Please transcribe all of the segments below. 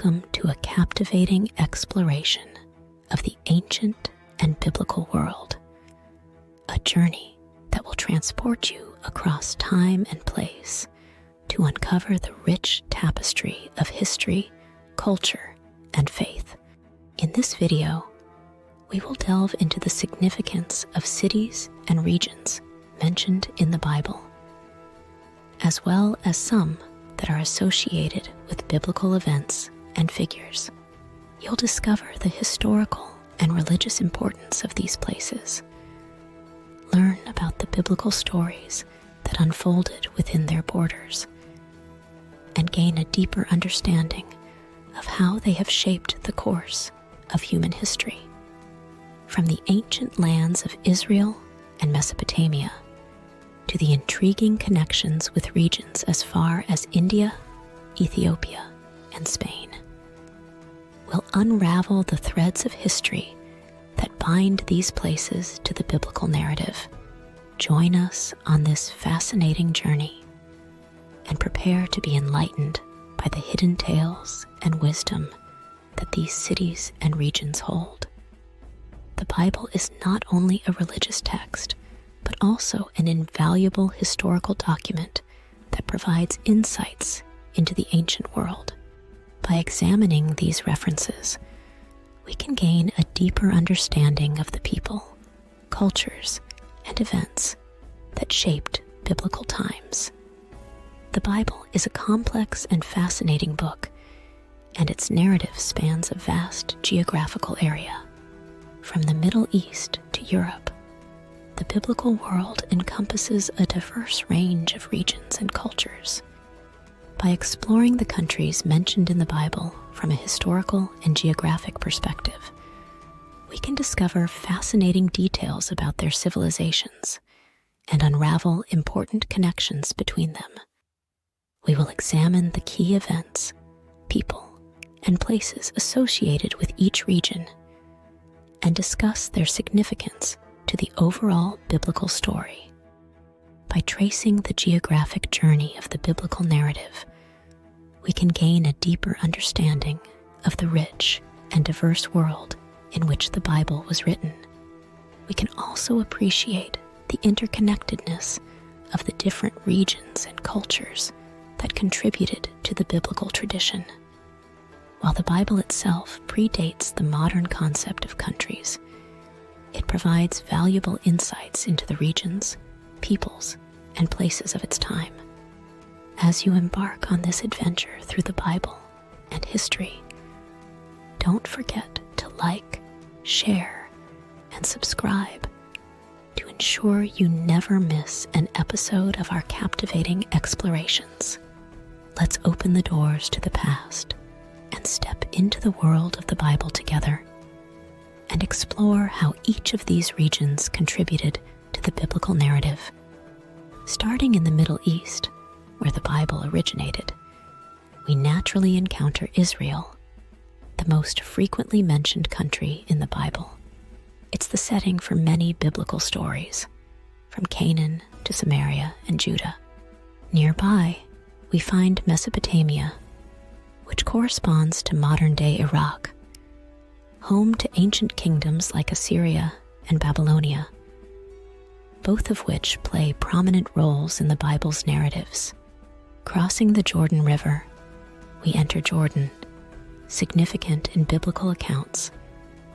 Welcome to a captivating exploration of the ancient and biblical world, a journey that will transport you across time and place to uncover the rich tapestry of history, culture, and faith. In this video, we will delve into the significance of cities and regions mentioned in the Bible, as well as some that are associated with biblical events and figures. You'll discover the historical and religious importance of these places, learn about the biblical stories that unfolded within their borders, and gain a deeper understanding of how they have shaped the course of human history. From the ancient lands of Israel and Mesopotamia to the intriguing connections with regions as far as India, Ethiopia, and Spain, we'll unravel the threads of history that bind these places to the biblical narrative. Join us on this fascinating journey and prepare to be enlightened by the hidden tales and wisdom that these cities and regions hold. The Bible is not only a religious text, but also an invaluable historical document that provides insights into the ancient world. By examining these references, we can gain a deeper understanding of the people, cultures, and events that shaped biblical times. The Bible is a complex and fascinating book, and its narrative spans a vast geographical area. From the Middle East to Europe, the biblical world encompasses a diverse range of regions and cultures. By exploring the countries mentioned in the Bible from a historical and geographic perspective, we can discover fascinating details about their civilizations and unravel important connections between them. We will examine the key events, people, and places associated with each region and discuss their significance to the overall biblical story. By tracing the geographic journey of the biblical narrative, we can gain a deeper understanding of the rich and diverse world in which the Bible was written. We can also appreciate the interconnectedness of the different regions and cultures that contributed to the biblical tradition. While the Bible itself predates the modern concept of countries, it provides valuable insights into the regions, peoples, and places of its time. As you embark on this adventure through the Bible and history, don't forget to like, share, and subscribe to ensure you never miss an episode of our captivating explorations. Let's open the doors to the past and step into the world of the Bible together and explore how each of these regions contributed to the biblical narrative. Starting in the Middle East, where the Bible originated, we naturally encounter Israel, the most frequently mentioned country in the Bible. It's the setting for many biblical stories, from Canaan to Samaria and Judah. Nearby, we find Mesopotamia, which corresponds to modern-day Iraq, home to ancient kingdoms like Assyria and Babylonia, both of which play prominent roles in the Bible's narratives. Crossing the Jordan River, we enter Jordan, significant in biblical accounts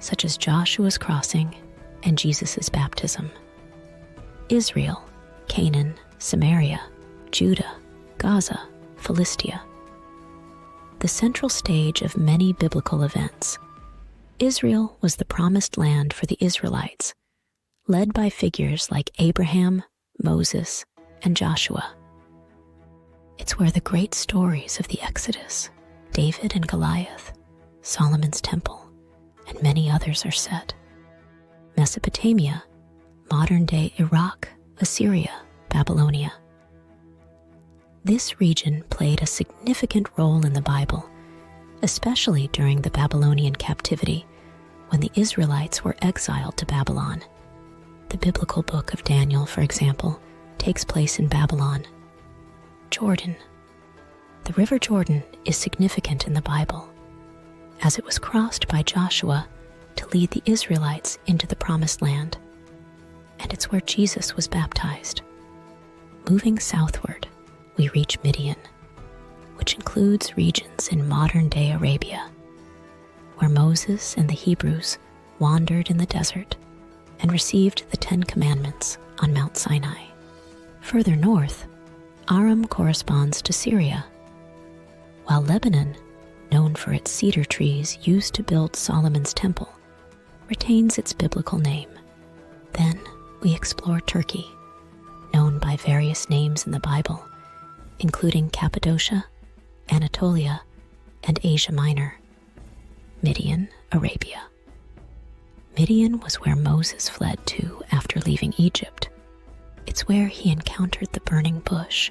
such as Joshua's crossing and Jesus' baptism. Israel, Canaan, Samaria, Judah, Gaza, Philistia. The central stage of many biblical events, Israel was the promised land for the Israelites, led by figures like Abraham, Moses, and Joshua. It's where the great stories of the Exodus, David and Goliath, Solomon's Temple, and many others are set. Mesopotamia, modern-day Iraq, Assyria, Babylonia. This region played a significant role in the Bible, especially during the Babylonian captivity, when the Israelites were exiled to Babylon. The biblical book of Daniel, for example, takes place in Babylon. Jordan. The River Jordan is significant in the Bible, as it was crossed by Joshua to lead the Israelites into the Promised Land, and it's where Jesus was baptized. Moving southward, we reach Midian, which includes regions in modern-day Arabia, where Moses and the Hebrews wandered in the desert and received the 10 Commandments on Mount Sinai. Further north, Aram corresponds to Syria, while Lebanon, known for its cedar trees used to build Solomon's temple, retains its biblical name. Then we explore Turkey, known by various names in the Bible, including Cappadocia, Anatolia, and Asia Minor. Midian, Arabia. Midian was where Moses fled to after leaving Egypt. It's where he encountered the burning bush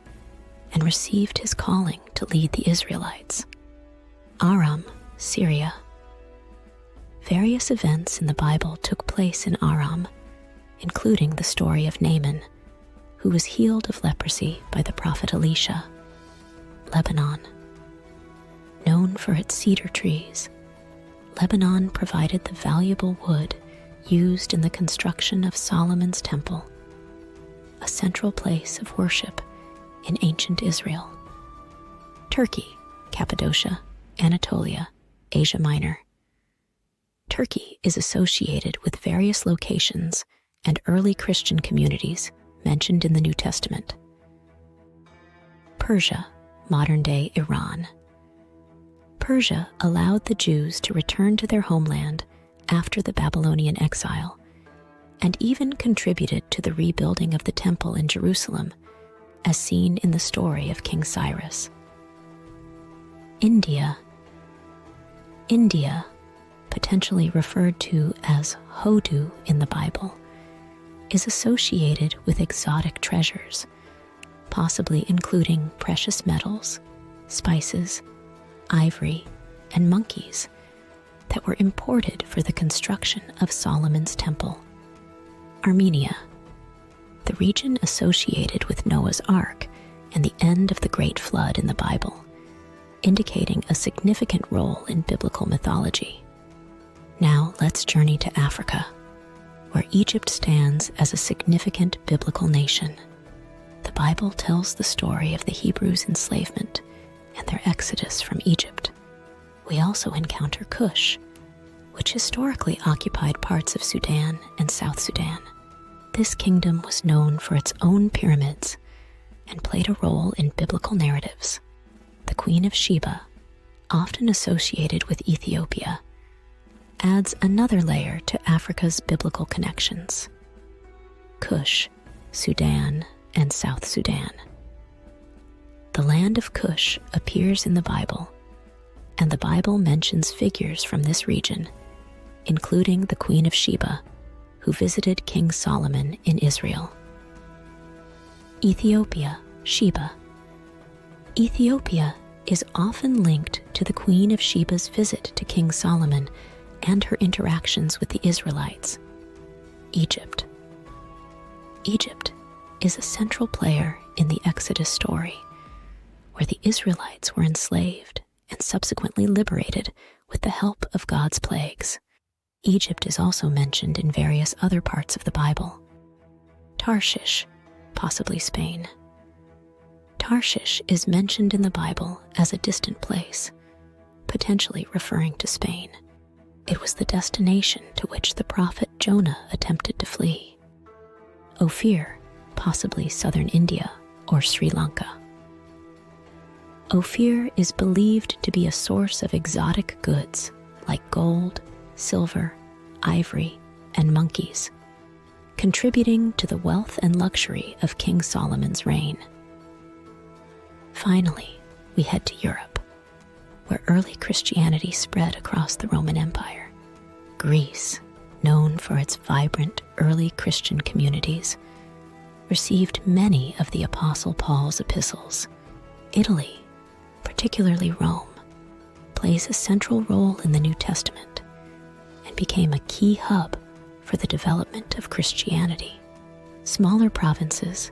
and received his calling to lead the Israelites. Aram, Syria. Various events in the Bible took place in Aram, including the story of Naaman, who was healed of leprosy by the prophet Elisha. Lebanon. Known for its cedar trees, Lebanon provided the valuable wood used in the construction of Solomon's temple, a central place of worship in ancient Israel. Turkey, Cappadocia, Anatolia, Asia Minor. Turkey is associated with various locations and early Christian communities mentioned in the New Testament. Persia, modern-day Iran. Persia allowed the Jews to return to their homeland after the Babylonian exile, and even contributed to the rebuilding of the temple in Jerusalem, as seen in the story of King Cyrus. India. India, potentially referred to as Hodu in the Bible, is associated with exotic treasures, possibly including precious metals, spices, ivory, and monkeys that were imported for the construction of Solomon's temple. Armenia, the region associated with Noah's Ark and the end of the Great Flood in the Bible, indicating a significant role in biblical mythology. Now let's journey to Africa, where Egypt stands as a significant biblical nation. The Bible tells the story of the Hebrews' enslavement and their exodus from Egypt. We also encounter Cush, which historically occupied parts of Sudan and South Sudan. This kingdom was known for its own pyramids and played a role in biblical narratives. The Queen of Sheba, often associated with Ethiopia, adds another layer to Africa's biblical connections. Cush, Sudan, and South Sudan. The land of Cush appears in the Bible, and the Bible mentions figures from this region, including the Queen of Sheba, who visited King Solomon in Israel. Ethiopia, Sheba. Ethiopia is often linked to the Queen of Sheba's visit to King Solomon and her interactions with the Israelites. Egypt. Egypt is a central player in the Exodus story, where the Israelites were enslaved and subsequently liberated with the help of God's plagues. Egypt is also mentioned in various other parts of the Bible. Tarshish, possibly Spain. Tarshish is mentioned in the Bible as a distant place, potentially referring to Spain. It was the destination to which the prophet Jonah attempted to flee. Ophir, possibly southern India or Sri Lanka. Ophir is believed to be a source of exotic goods like gold, silver, ivory, and monkeys, contributing to the wealth and luxury of King Solomon's reign. Finally, we head to Europe, where early Christianity spread across the Roman Empire. Greece, known for its vibrant early Christian communities, received many of the Apostle Paul's epistles. Italy, particularly Rome, plays a central role in the New Testament and became a key hub for the development of Christianity. Smaller provinces,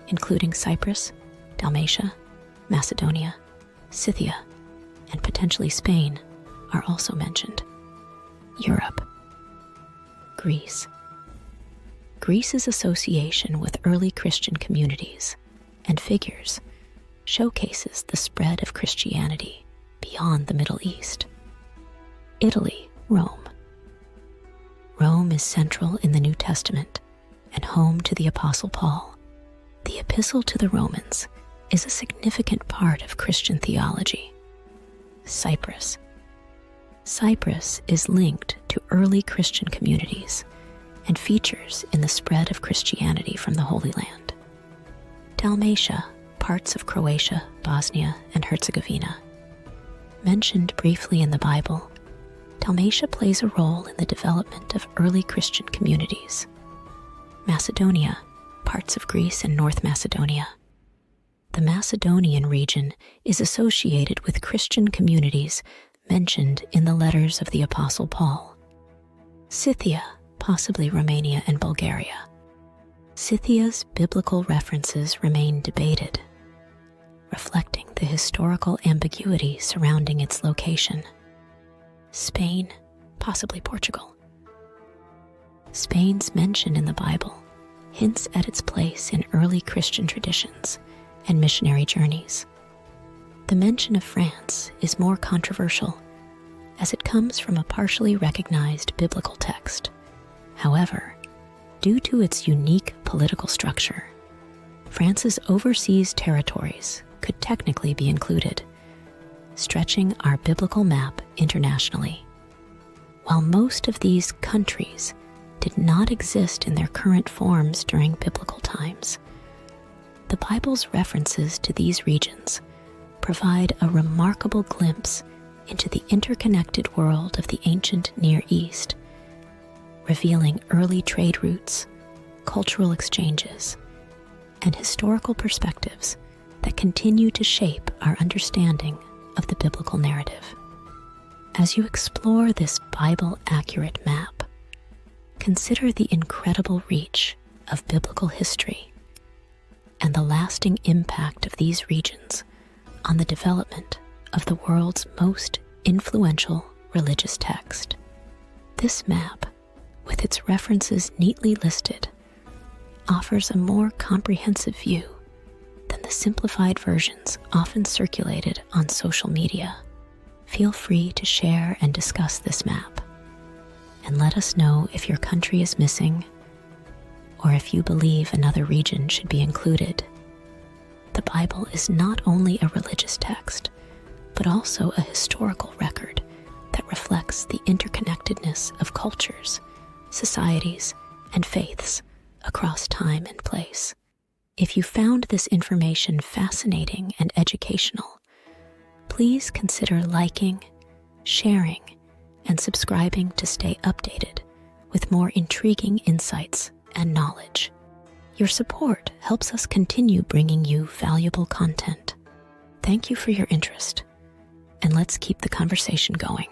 including Cyprus, Dalmatia, Macedonia, Scythia, and potentially Spain, are also mentioned. Europe. Greece. Greece's association with early Christian communities and figures showcases the spread of Christianity beyond the Middle East. Italy, Rome. Rome is central in the New Testament and home to the Apostle Paul. The Epistle to the Romans is a significant part of Christian theology. Cyprus. Cyprus is linked to early Christian communities and features in the spread of Christianity from the Holy Land. Dalmatia, parts of Croatia, Bosnia, and Herzegovina. Mentioned briefly in the Bible, Dalmatia plays a role in the development of early Christian communities. Macedonia, parts of Greece and North Macedonia. The Macedonian region is associated with Christian communities mentioned in the letters of the Apostle Paul. Scythia, possibly Romania and Bulgaria. Scythia's biblical references remain debated, reflecting the historical ambiguity surrounding its location. Spain, possibly Portugal. Spain's mention in the Bible hints at its place in early Christian traditions and missionary journeys. The mention of France is more controversial, as it comes from a partially recognized biblical text. However, due to its unique political structure, France's overseas territories could technically be included, stretching our biblical map internationally. While most of these countries did not exist in their current forms during biblical times, the Bible's references to these regions provide a remarkable glimpse into the interconnected world of the ancient Near East, revealing early trade routes, cultural exchanges, and historical perspectives that continue to shape our understanding of the biblical narrative. As you explore this Bible-accurate map, consider the incredible reach of biblical history and the lasting impact of these regions on the development of the world's most influential religious text. This map, with its references neatly listed, offers a more comprehensive view than the simplified versions often circulated on social media. Feel free to share and discuss this map, and let us know if your country is missing or if you believe another region should be included. The Bible is not only a religious text, but also a historical record that reflects the interconnectedness of cultures, societies, and faiths across time and place. If you found this information fascinating and educational, please consider liking, sharing, and subscribing to stay updated with more intriguing insights and knowledge. Your support helps us continue bringing you valuable content. Thank you for your interest, and let's keep the conversation going.